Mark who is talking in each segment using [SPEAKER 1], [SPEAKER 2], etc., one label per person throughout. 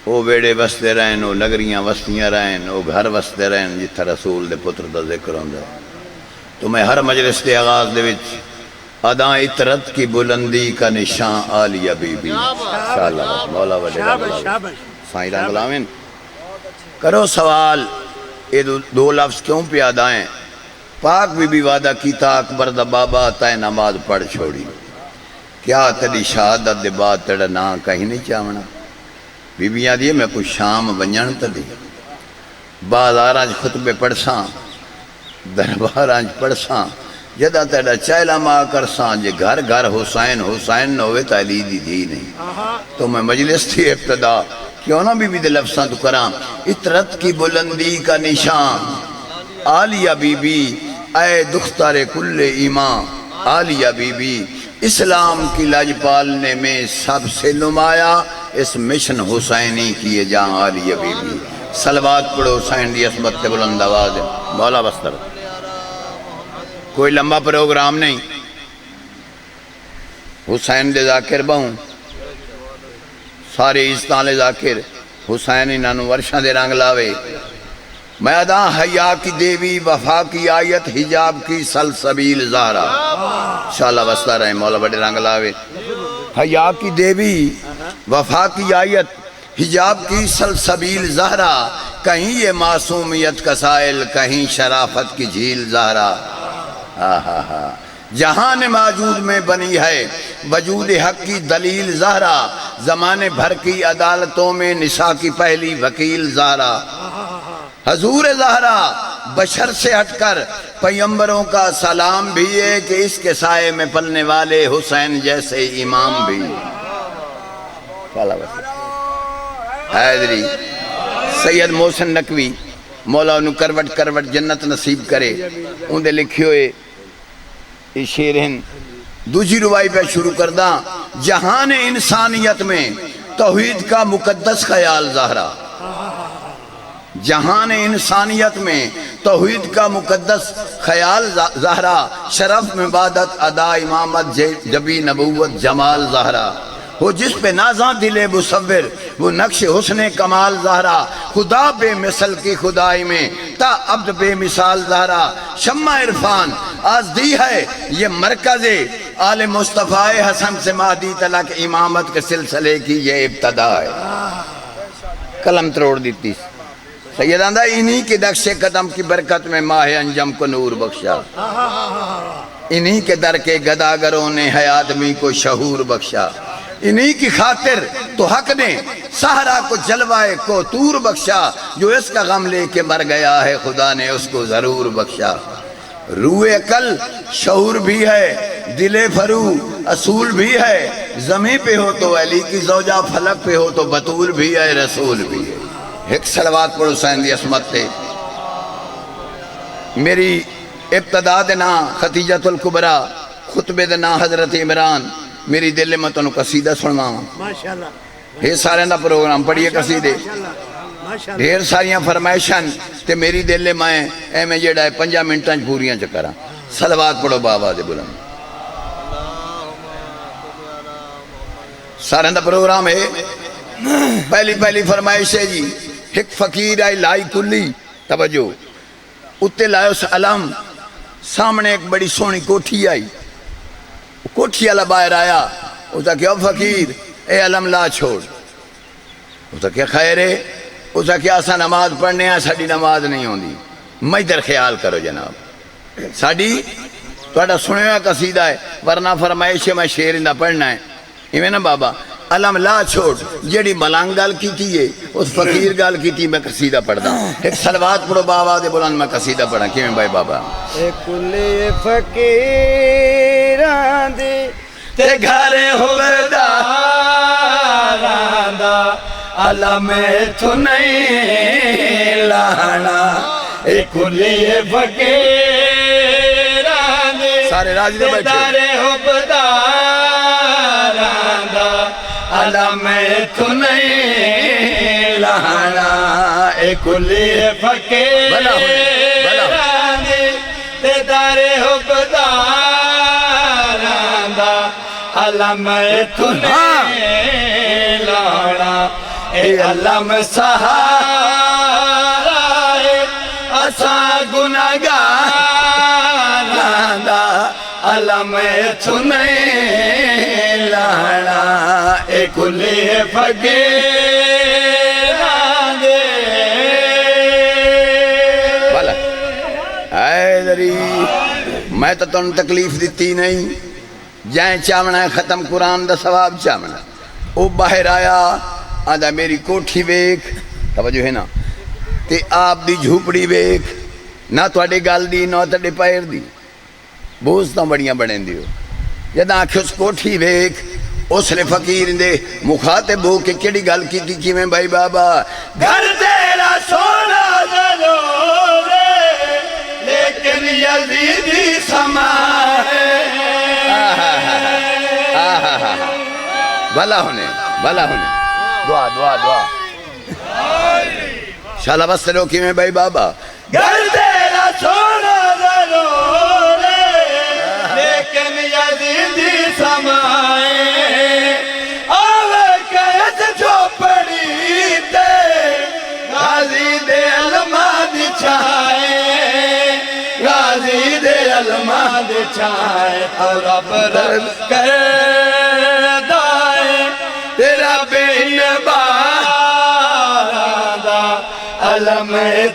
[SPEAKER 1] وہ بیڑے وستے رہن، وہ نگریاں وستیاں رہن، وہ گھر وستے رہن جتھا رسول دے پتر دا ذکر ہوندا ہے۔ تو میں ہر مجلس دے آغاز دے وچ اداں عطرت کی بلندی کا نشان عالیہ بی بی انشاءاللہ مولا وڈے سائیں رنگ لاویں کرو سوال یہ دو لفظ کیوں پیادا ہیں؟ پاک بی بی وعدہ کیتا اکبر دا بابا تائے نماز پڑھ چھوڑی، کیا تیری شہادت دے بعد تیرا نام کہیں نہیں چاہونا؟ بی بیاں دیئے میں کچھ شام ونجن تا دی بازاراں خطبے پڑھساں درباراں پڑھساں جدہ تیرا چائلہ ماں کرساں جے گھر گھر حسین حسین نہ ہوئے تا علی دی دی نہیں۔ تو میں مجلس تھی ابتدا کیوں نہ بی بی دے لفظاں تو کراں عطرت کی بلندی کا نشان عالیہ بی بی اے دختر کل ایمان عالیہ بی بی اسلام کی لاج پالنے میں سب سے نمایاں اس مشن حسینی کیے جاں عالیہ بی بی صلوات پڑھو حسین دی عصمت تے بلند آواز مولا بستر۔ کوئی لمبا پروگرام نہیں، حسین دے ذاکر بہوں سارے عزتان ذاکر حسین انہوں ورشاں دے رنگ لاوے۔ میں اداں حیا کی دیوی وفا کی آیت حجاب کی سلسبیل زہرا انشاءاللہ وسطہ رہے مولا بڑے رنگ لاوے۔ حیا کی دیوی وفا کی آیت حجاب کی سلسبیل زہرا کہیں یہ معصومیت کا سائل کہیں شرافت کی جھیل زہرا۔ جہان موجود میں بنی ہے وجود حق کی دلیل زہرا زمانے بھر کی عدالتوں میں نساء کی پہلی وکیل زہرا۔ حضور زہرا بشر سے ہٹ کر پیغمبروں کا سلام بھی ہے کہ اس کے سائے میں پلنے والے حسین جیسے امام بھی۔ حیدری سید محسن نقوی مولا انہوں کروٹ کروٹ جنت نصیب کرے ان دے لکھی ہوئے شیرہن دوسری روائی پہ شروع کردہ جہان انسانیت میں توحید کا مقدس خیال ظاہرہ۔ جہان انسانیت میں توحید کا مقدس خیال ظاہرہ شرف میں عبادت ادا امامت جبی نبوت جمال ظاہرہ۔ وہ جس پہ نازاں دل مصور وہ نقش حسن کمال ظاہرہ خدا بے مثل کی خدائی میں تا عبد بے مثال ظاہرہ۔ شمع عرفان آج دی ہے یہ مرکز آل مصطفیٰ حسن سے مہدی تلک امامت کے سلسلے کی یہ ابتدا ہے۔ قلم تروڑ دیتی سیداندہ انہی کے نقش قدم کی برکت میں ماہ انجم کو نور بخشا، انہی کے در کے گداگروں نے ہے آدمی کو شعور بخشا، انہی کی خاطر تو حق نے سہرا کو جلوائے کو تور بخشا، جو اس کا غم لے کے مر گیا ہے خدا نے اس کو ضرور بخشا۔ روح عقل شعور بھی ہے دل فرو اصول بھی ہے، زمین پہ ہو تو علی کی زوجہ فلک پہ ہو تو بطول بھی ہے رسول بھی ہے۔ ایک صلوات پڑھ حسین دی عصمت تے میری ابتدا دینا خدیجۃ الکبریٰ خطبے دینا حضرت عمران میری دل میں تنوں قصیدہ سننا یہ سارے نا پروگرام پڑھئے قصیدے ڈھیر ساریاں فرمائشن تے میری دل میں اے میں جیڑا ہے 5 منٹاں پوریاں چکرہ صلوات پڑھو بابا دے بلند۔ سارے نا پروگرام ہے پہلی فرمائش ہے جی ایک فقیر آئی لائی کلی توجہ اتے لائے اس علم سامنے ایک بڑی سونی کوٹھی آئی کوٹھی والا باہر آیا اسا کیا فقیر اے علم لا چھوڑ اسا کیا خیر ہے اسا کیا اسا نماز پڑھنے ہیں ساڑی نماز نہیں ہوندی میں در خیال کرو جناب ساڑی توڑا سنے ہویا قصیدہ ہے ورنہ فرمائش میں شیر نہ پڑھنا ہے ایویں نا بابا علم لا چھوڑ جیڑی ملانگ گال کی تھی اس فقیر گال کی تھی میں قصیدہ پڑھدا ایک صلوات پڑھو بابا دے بلند میں قصیدہ پڑھا کیویں بھائی بابا
[SPEAKER 2] کلے فقیران دے تے گھر ہورداراں دا علم تو نہیں لانا کلے فقیران دے
[SPEAKER 1] سارے راضی دے بیٹھے
[SPEAKER 2] گھر ہورداراں دا علم تو نہیں لانا کلے فقیران دے تے دار حقداراں دا علم تو نہیں لانا اے علم سہارا ہے اساں گناہگاراں دا علم اتھوں نہیں لانا اے کلے فقیراں دے
[SPEAKER 1] بھلا حیدری میں تو تن تکلیف دیتی نہیں جائیں چاونا ہے ختم قرآن دا ثواب چاونا او باہر آیا آدھا میری کوٹھی ویک توجہ ہے نا تے آپ دی جھوپڑی ویک نہ توڑے گال دی نہ توڑے پائر دی بوز تو بڑیاں بڑھیں دیو جدہ آنکھ اس کوٹھی ویک اس نے فقیر دے مخاطب ہو کہ کیڑی گال کی تھی کی میں بھائی بابا
[SPEAKER 2] گھر تیرا سونا ضرور ہے لیکن یزیدی سما ہے
[SPEAKER 1] بھلا ہونے دعا شالا بس روکی میں بھائی بابا
[SPEAKER 2] گھر تیرا سونا ضرور ہے لیکن یزیدی سمائے آوے کہت جھوپڑی تے غازی دے علماء چھائے غازی دے علماء چھائے اور رب رب کر دائے تیرا بین بارا علم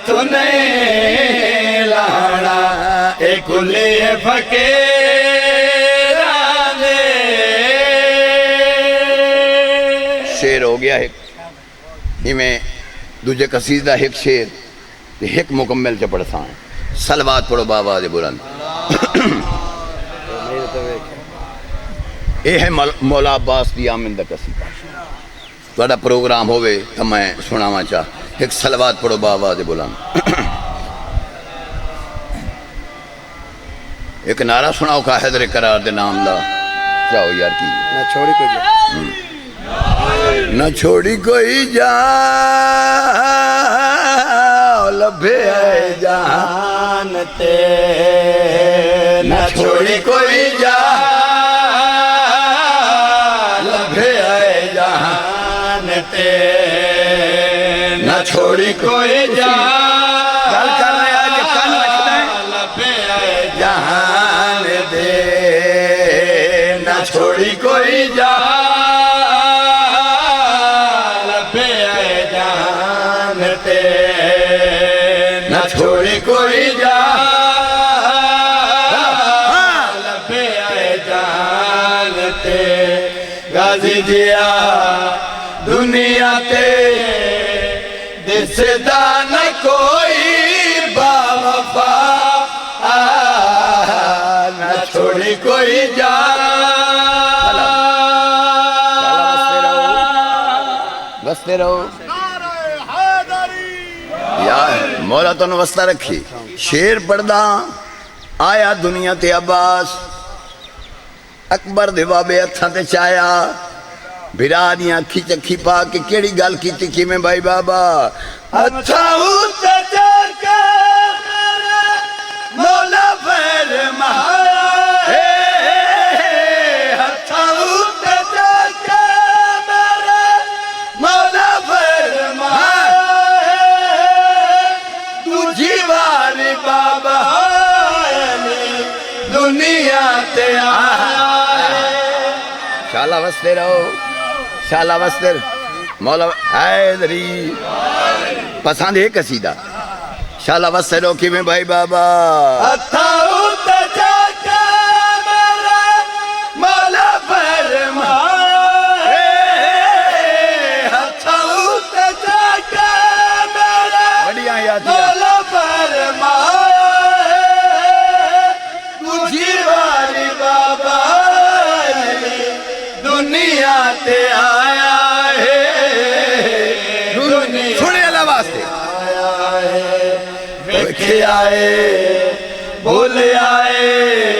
[SPEAKER 2] تو نہیں لانا اے کلے فقیراں دے
[SPEAKER 1] شیر ہو گیا ایک ہی میں دوجہ قصیدہ ایک شیر ایک مکمل چپڑتا ہے سلوات پڑھو بابا دے بلند اے ہے مولا عباس دی آمن دا قصیدہ توڑا پروگرام ہوئے تو میں سناما چاہ ایک سلوات پڑھو بابا دے بلند ایک نعرہ سناؤ کا حیدر قرار دے نام لا جاؤ یار کی
[SPEAKER 3] نہ چھوڑی کوئی جا
[SPEAKER 1] نہ چھوڑی کوئی جا لبھے آئے جہان
[SPEAKER 2] تے نہ چھوڑی کوئی جا لبھے آئے جہان تے نہ چھوڑی کوئی جا
[SPEAKER 1] گل کر رہے آج کن رکھتا ہے
[SPEAKER 2] لبھے آئے جہان دے نہ چھوڑی کوئی جا لبھے آئے جہان تے نہ چھوڑی کوئی جا لبھے آئے جہان تے غازی جیا دنیا تے دسدا نہ کوئی باوفا نہ چھوڑی کوئی جا
[SPEAKER 1] بستے رہو یا مولا تو نوستہ رکھی شیر پڑھدا آیا دنیا تے عباس اکبر دے بابے ہتھاں تے چایا بھرا دیاں اکھی چکھی پا کے کیڑی گل کیتی کی میں بھائی بابا
[SPEAKER 2] اچھا ہوتا جا کے میرے مولا فرمائے اچھا ہوتا جا کے میرے مولا فرمائے تجھی والی بابا دنیا تے آیا
[SPEAKER 1] شالا وستے رہو شالا وستے مولا حیدری پسند ہے قصیدہ شالا وستے رہو کی میں بھائی بابا
[SPEAKER 2] اتھاؤت جا کے میرے مولا فرمائے اتھاؤت جا کے میرے
[SPEAKER 1] بڑی آیات ہے
[SPEAKER 2] مولا فرمائے تجھی والی بابا دنیا تے آیا ہے
[SPEAKER 1] سنے اللہ واسطے
[SPEAKER 2] ویکھے آئے بھولے آئے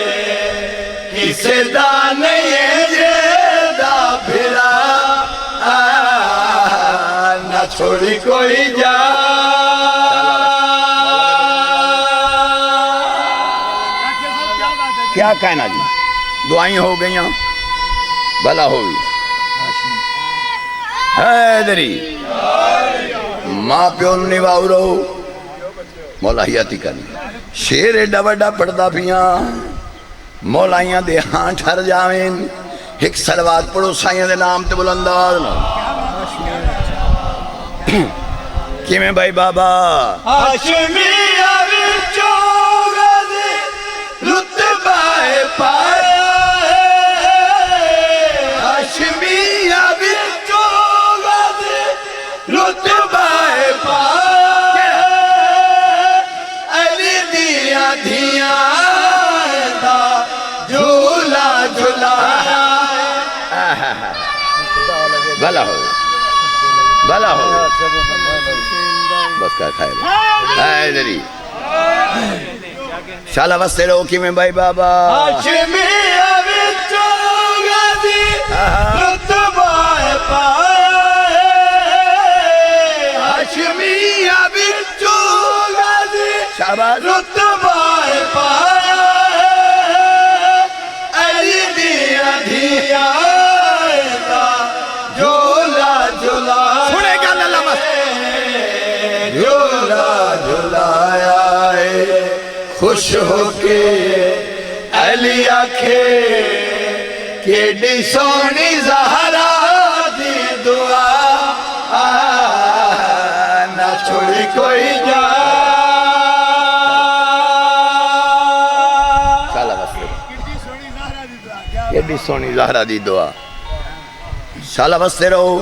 [SPEAKER 2] کسے دا نہیں جے دا پھرا نہ چھوڑی کوئی جا
[SPEAKER 1] کیا کہنا جی دعائیں ہو گئیاں بھلا ہوگی حیدری ماں پیو نواؤ رہو مولا حیاتی کرنی شیر ایڈا وڈا پڑھدا پیاں مولائیاں دے ہاں ٹھر جاویں ایک صلوات پڑھو سائیاں دے نام تے بلند آواز نہ کیویں بھائی بابا
[SPEAKER 2] ہاشمیہ وچوں غازی رتبہ پایا ہاشمیہ وچوں غازی رتبہ پایا علی دیاں دھیاں دا جھولا جھلایا
[SPEAKER 1] بھلا ہو بھلا ہو بس کیا کھائے رہے حیدری شالہ بستے رہو کی میں بھائی بابا
[SPEAKER 2] ہاشمیہ وچوں غازی رتبہ پایا ہاشمیہ وچوں غازی
[SPEAKER 1] شاباش
[SPEAKER 2] رتبہ پایا علی دیاں دھیاں دا جھولا جھلایا
[SPEAKER 1] سنے گا اللہ بس
[SPEAKER 2] جھولا جھلایا ہے خوش ہو کے علی آکھے کیڈی سونی زہرا دی دعا نہ چھوڑی کوئی جا
[SPEAKER 1] شالہ بستے یہ بھی سونی زہرہ دی دعا شالہ بستے رہو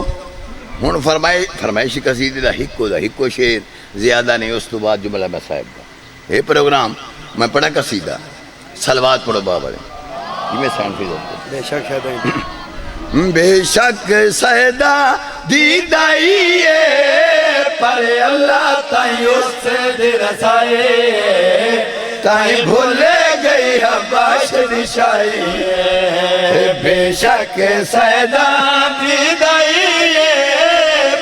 [SPEAKER 1] ہون فرمائشی قصیدے دا ہکو شیر زیادہ نہیں اس تو بعد جملہ میں صاحب دا یہ پروگرام میں پڑھا قصیدہ سلوات پڑھو بابا یہ میں سائن فیض ہوتا بے شک سیدہ
[SPEAKER 2] دیدائیے پر اللہ تائیں اس سے دل رسائے تائیں بھولے گئی حباش نشائی بے شک سیدہ دیدائیے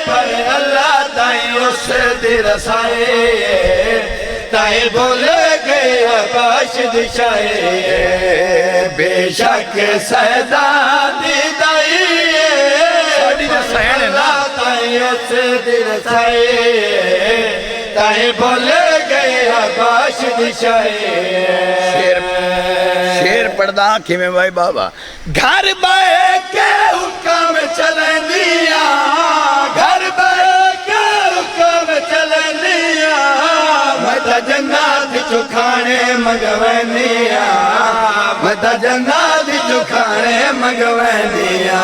[SPEAKER 2] پر اللہ تائیں اس سے دل رسائے تائیں بھولے گئی حباش نشائی بے شک سیدہ دیدائیے تائیں اس سے دل رسائے تائیں بھولے گئی حباش نشائی
[SPEAKER 1] شیر پڑھدا کی میں بھائی بابا
[SPEAKER 2] گھر بے کے حکم چلیں دیا گھر بے کے حکم چلیں دیا میں تا جنات چکھانے مگوینیا میں تا جنات چکھانے مگوینیا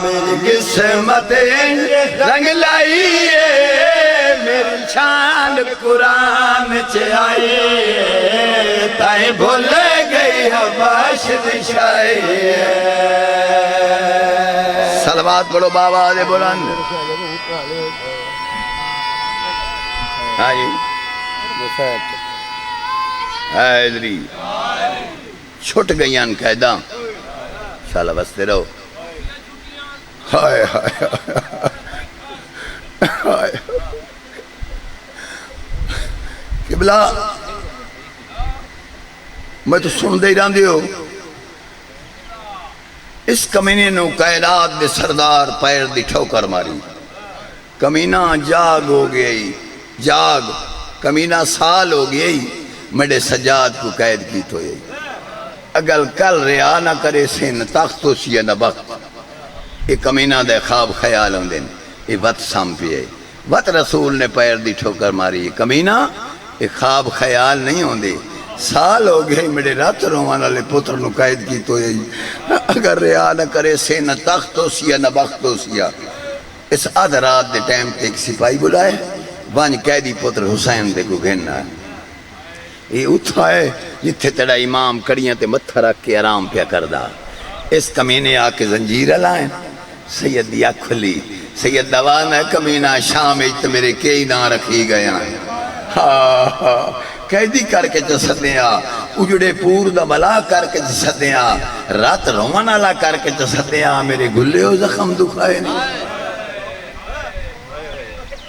[SPEAKER 2] میری قسمت رنگ لائیے میری شان قرآن چاہیے تائیں بھولے گئی حباش دشائی
[SPEAKER 1] سلوات پڑھو بابا دے بلند ہاں جی حیدری چھٹ گئیاں قیداں شالہ بستے رہو ہائے ہائے ہائے قبلہ میں تو سن دے رہاں دیو اس کمینے نو کائنات دے سردار پیر دی ٹھوکر ماری کمینہ جاگ ہو گئی جاگ کمینہ سال ہو گئی میرے سجاد کو قید کی تو یہ اگر کل ریا نہ کرے سین تخت تو سی نہ بخت یہ کمینہ دے خواب خیال ہوں دین یہ وقت سام پیے وقت رسول نے پیر دی ٹھوکر ماری یہ کمینہ یہ خواب خیال نہیں ہوں دے سال ہو گئے میرے رات روان والے پتر نو قید کی تو یہ اگر ریا نہ کرے سین تخت تو سی نہ بخت تو سی اس آدھ رات دے ٹائم تے ایک سپاہی بلائے وانج قیدی پتر حسین دے کو گھننا ہے یہ اتھا ہے جتھے تیڑا امام کڑیاں تے متھا رکھ کے آرام پیا کردہ اس کمینے آکے زنجیر لائیں سید دیا کھلی سید دوان ہے کمینہ شام ایت میرے کئی نہ رکھی گیا قیدی کر کے چسدیا اجڑے پور دا ملا کر کے چسدیا رات رومانالا کر کے چسدیا میرے گلے ہو زخم دکھائے نہیں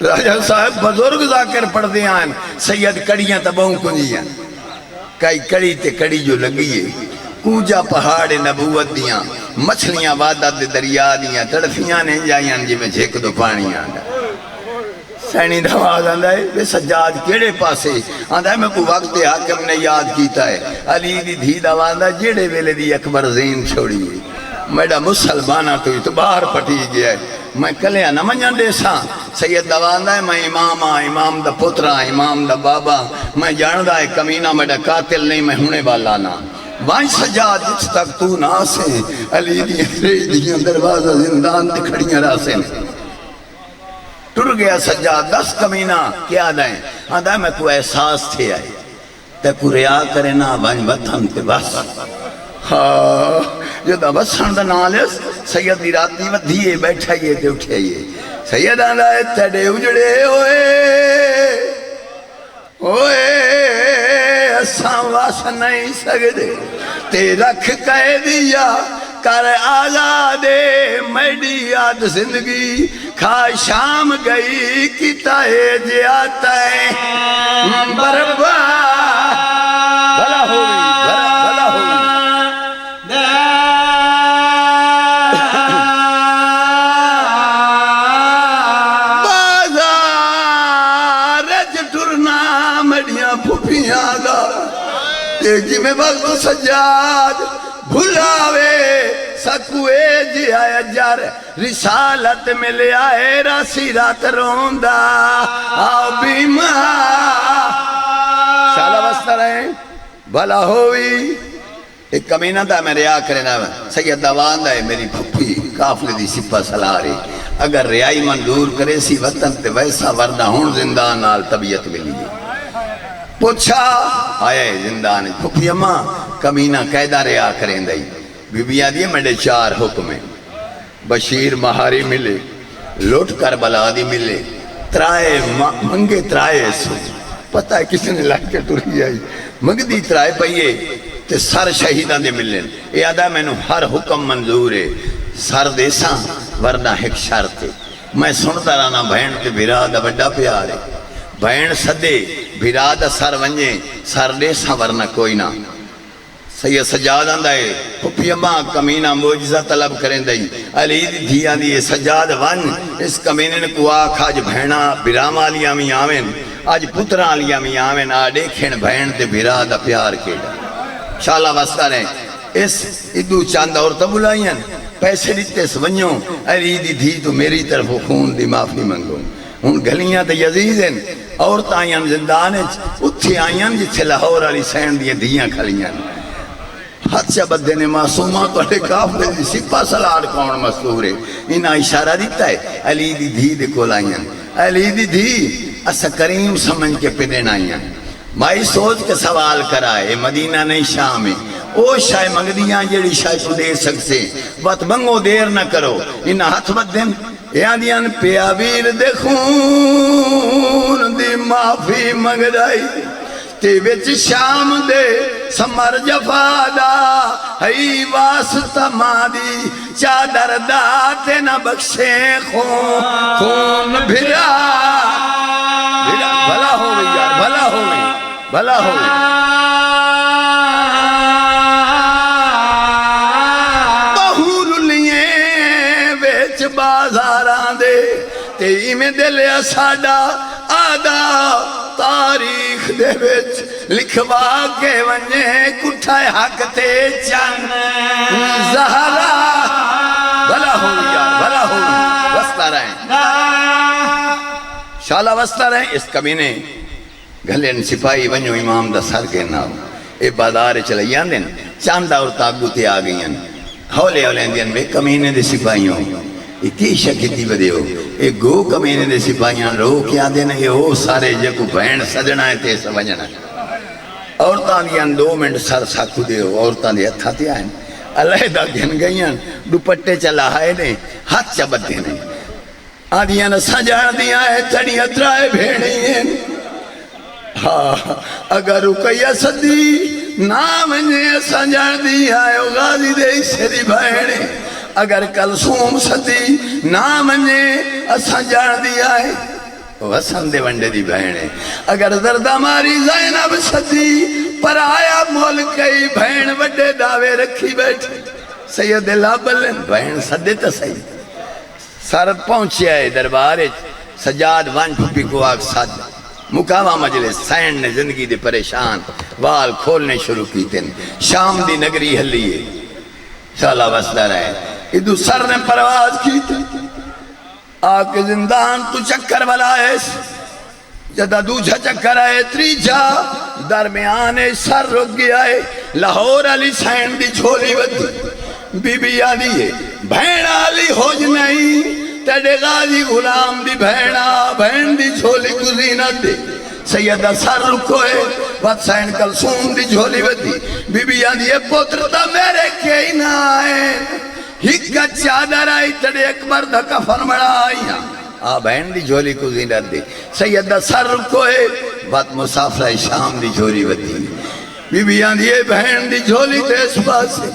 [SPEAKER 1] راجہ صاحب بزرگ ذاکر پڑھ دیا ہیں سید کڑیاں تباہوں کنجیاں کئی کڑی تے کڑی جو لگیے کوجا پہاڑ نبوت دیاں مچھلیاں وعدہ دے دریا دیاں تڑفیاں نے جائیاں جی میں جھیک دو پانی آنگا سینی دواز آندہ ہے بے سجاد کیڑے پاسے آندہ ہے میں کو وقت حاکم نے یاد کیتا ہے علی دی دھی دواز آندہ جیڑے ویلے دی اکبر زین چھوڑی ہے میڈا مسلمانہ تو تو باہر پٹی گیا ہے میں کلیا نہ منجن دے ساں سید دواندہ ہے میں امام ہاں امام دا پترا امام دا بابا میں جاندہ ہے کمینہ میڈا قاتل نہیں میں ہونے والا نا وائن سجاد جس تک تو نہ سے علی دی دیاں دروازہ زندان تے کھڑیاں راسے ٹر گیا سجاد 10 کمینہ کیا دائیں آدھا میں کو احساس تھے آئے تے کو ریا کرے نا وائن وطن تے بس جو دا بسان دا نالیس سید دی راتی ودھیے بیٹھائیے تے اٹھائیے سید آدھا ہے تیڑے اجڑے ہوئے اساں واس نہیں سکدے تے رکھ کہہ دیا کر آزادے میڈی یاد زندگی کھا شام گئی کتا ہے جیاتا ہے بربا بھلا ہوئی بھلا ہوئی جی میں وقت سجاد بھلاوے سکوے جی آیا جار رسالت میں لے آئے راسی رات روندہ آؤ بیمہ شالہ بستہ رہے بھلا ہوئی ایک کمینہ تھا میں ریا کرنا سید دواندہ ہے میری پھپی کافلے دی سپہ سلاری اگر ریائی منظور کرے سی وطن تے ویسا وردہ ہون زندان نال طبیعت ملی پوچھا آیا ہے زندان پھپی اماں کمینہ قیدہ ریا کریں دائی بی بی آدھی میڈے 4 حکمیں بشیر مہاری ملے لوٹ کربلا دی ملے ترائے منگے ترائے سو پتہ ہے کس نے لائے کے ٹوری آئی منگ دی ترائے پئیے تے سر شہیدان دے ملیں اے آدھا میں نو ہر حکم منظور ہے سر دیساں ورنہ ایک شرط ہے میں سنتا رہنا بہن کے بھیرا دا بڑا پیار ہے بہن صدے بھیرا دا سر ونجے سر دیساں ورنہ کوئی نہ سید سجاد آندہ ہے پھپی اماں کمینہ موجزہ طلب کریں دائی علی دی دھیاں دی سجاد ون اس کمینہ نے کو آکھ آج بہنہ برام آلیاں میں آمین آج پترہ آلیاں میں آمین آڈے کھین بہن تے بھیرا دا پیار کیڑا شالہ واسطہ رہے اس ادو چاند عورتہ بلائیں پیسے دیتے سونیوں علی دی دھی تو میری طرف خون دی معافی منگو ان گھلیاں تے یزید ہیں عورتہ آئیں زندانے اتھی آئیں جتھے لاہور علی سین دی دھیاں کھلیاں حدثہ بدے نے معصومہ تو اٹھے کافلے دی سپا سلار کون مستور ہے انہا اشارہ دیتا ہے علی دی دھی دے کول آئیں علی دی دھی اسا کریم سمجھ کے پیدین آئیں مائی سوچ کے سوال کرائے مدینہ نہیں شام ہے او شاہ مگدیاں جیڑی شاہ کو دے سکتے وقت منگو دیر نہ کرو انہا ہاتھ بدن یادیاں پیابیر دے خون دی معافی مگدائی تے وچ شام دے سمر جفادا ہی واسطہ مادی چادر داتے نہ بخشے خون بھرا بھلا ہو گئی یار بھلا ہو گئی بھلا ہو گئی بہور لیے ویچ بازاراں دے تے میں دلیا ساڑا آدھا تاریخ دے وچ لکھوا کے ونجے کٹھائے حق تے چن زہرا بھلا ہو یار بھلا ہو وسطہ رہیں شالہ وسطہ رہیں اس کمینے گھلین سپاہی ونجو امام دا سر کے ناو اے بازار چلائیاں دن چاندہ اور تاگو تے آگئیاں ہولے ہولین دین بے کمینے دے سپاہیوں اکی شکتی بدے ہو اے گو کمینے دے سپاہیاں رو کیا دینا اے ہو سارے جکو بہن سجنا ہے تے سمجھنا عورتاں دیاں 2 منٹ سر ساکھو دے ہو عورتاں دے ہتھا تے آئیں علیحدہ گھن گئیاں دوپٹے چلا ہائے نے ہاتھ چبت دے نے آدیاں نہ سجان دیاں ہے تڑی اترائے بھیڑی ہیں اگر رکیہ صدی نام نے سجان دیاں ہے غازی دے اسے دی بھیڑے اگر کلثوم صدی نام نے سجان دیاں ہے وسن دے ونڈے دی بہنے اگر زردہ ماری زینب صدی پر آیا مولکئی بہن وڈے دعوے رکھی بیٹھے سید اللہ بلن بہن صدی تا صحیح سر پہنچے آئے دربارے سجاد ون پھپی کو آگ ساد مقامہ مجلس سین نے زندگی دے پریشان وال کھولنے شروع کی تین شام دی نگری ہلیے شالا وسدہ رہے ادھو سر نے پرواز کی تھی آکے زندان تو چکر بلائیس جدہ دوجہ چکر آئے تریجہ درمیان سر رک گیا ہے لاہور علی سین دی جھولی بدی بی بی آدھی ہے بھیڑا علی ہوج نہیں تیڑے غازی غلام دی بھین دی جھولی گزینت دے سیدہ سر رکھوئے وقت سین کلسوم دی جھولی بدی بی بی آدھی ہے پتر تا میرے کئی نہ آئے ہکا چادر آئی تیڑے اکبر دا کفن بڑا آئی بہن دی جھولی کو زینت دے سیدہ سر رکھوئے بات مسافرہ شام دی جھولی بدی بی بی آندھی بہن دی جھولی تے اس پاس سے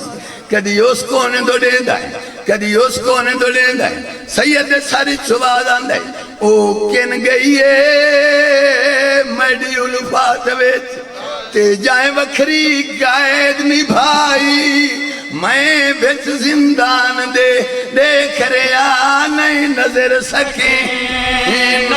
[SPEAKER 1] کدی اس کونے دو دین دائیں کدی اس کونے دو دین دائیں سیدہ ساری چواد آندھائی او کن گئی ہے میڈی علفات ویچ تے جائیں وکھری قائد نبھائی میں بچ زندان دے دیکھ رہا نہیں نظر سکیں